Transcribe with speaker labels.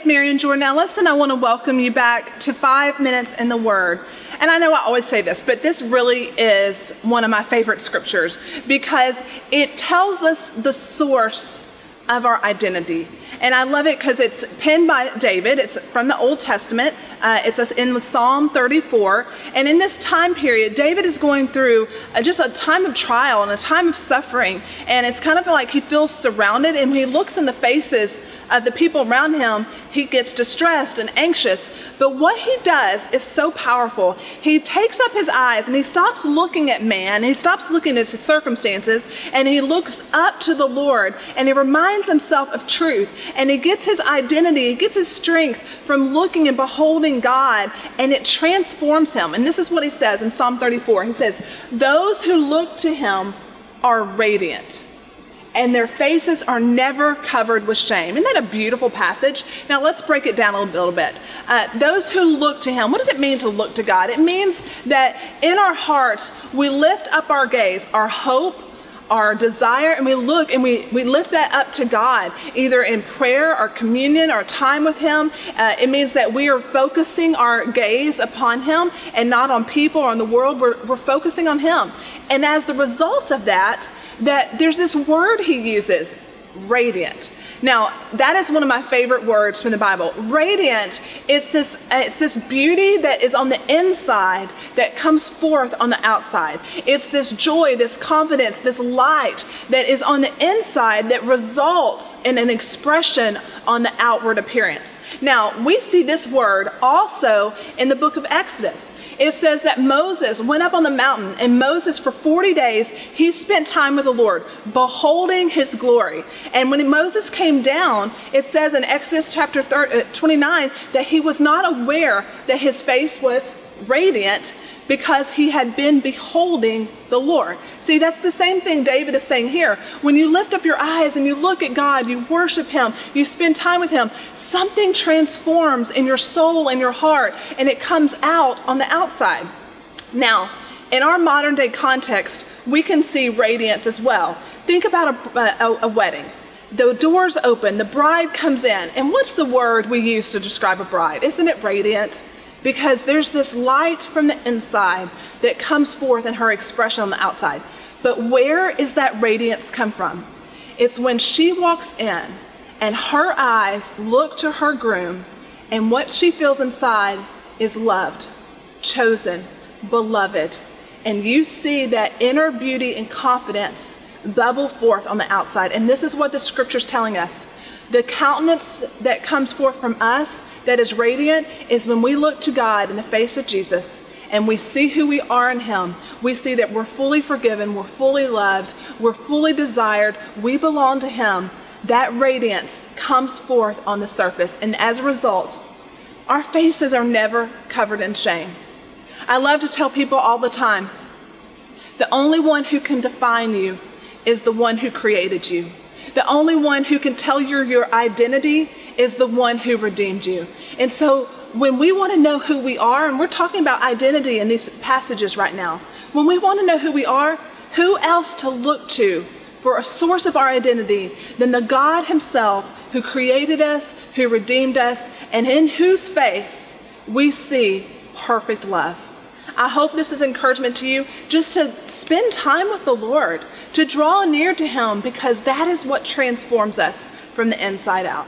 Speaker 1: it's Marian Ellis, and I want to welcome you back to 5 Minutes in the Word. And I know I always say this, but this really is one of my favorite scriptures because it tells us the source of our identity. And I love it because it's penned by David. It's from the Old Testament. It's in Psalm 34. And in this time period, David is going through just a time of trial and a time of suffering. And it's kind of like he feels surrounded, and when he looks in the faces of the people around him, he gets distressed and anxious. But what he does is so powerful. He takes up his eyes and he stops looking at man. He stops looking at his circumstances, and he looks up to the Lord, and he reminds himself of truth. And he gets his identity, he gets his strength from looking and beholding God, and it transforms him. And this is what he says in Psalm 34. He says, "Those who look to him are radiant, and their faces are never covered with shame." Isn't that a beautiful passage? Now let's break it down a little bit. Those who look to him, what does it mean to look to God? It means that in our hearts, we lift up our gaze, our hope, our desire, and we look and we lift that up to God, either in prayer or communion or time with him. It means that we are focusing our gaze upon him and not on people or on the world. We're focusing on him. And as the result of that there's this word he uses, radiant. Now, that is one of my favorite words from the Bible. Radiant, it's this beauty that is on the inside that comes forth on the outside. It's this joy, this confidence, this light that is on the inside that results in an expression on the outward appearance. Now, we see this word also in the book of Exodus. It says that Moses went up on the mountain, and Moses for 40 days, he spent time with the Lord, beholding his glory. And when Moses came down, it says in Exodus chapter 29 that he was not aware that his face was radiant because he had been beholding the Lord. See, that's the same thing David is saying here. When you lift up your eyes and you look at God, you worship him, you spend time with him, something transforms in your soul and your heart, and it comes out on the outside. Now, in our modern day context, we can see radiance as well. Think about a wedding. The doors open, the bride comes in, and what's the word we use to describe a bride? Isn't it radiant? Because there's this light from the inside that comes forth in her expression on the outside. But where is that radiance come from? It's when she walks in and her eyes look to her groom, and what she feels inside is loved, chosen, beloved. And you see that inner beauty and confidence bubble forth on the outside. And this is what the scripture's telling us. The countenance that comes forth from us that is radiant is when we look to God in the face of Jesus and we see who we are in him. We see that we're fully forgiven, we're fully loved, we're fully desired, we belong to him. That radiance comes forth on the surface, and as a result, our faces are never covered in shame. I love to tell people all the time, the only one who can define you is the one who created you. The only one who can tell you your identity is the one who redeemed you. And so when we want to know who we are, and we're talking about identity in these passages right now, when we want to know who we are, who else to look to for a source of our identity than the God himself who created us, who redeemed us, and in whose face we see perfect love. I hope this is encouragement to you just to spend time with the Lord, to draw near to him, because that is what transforms us from the inside out.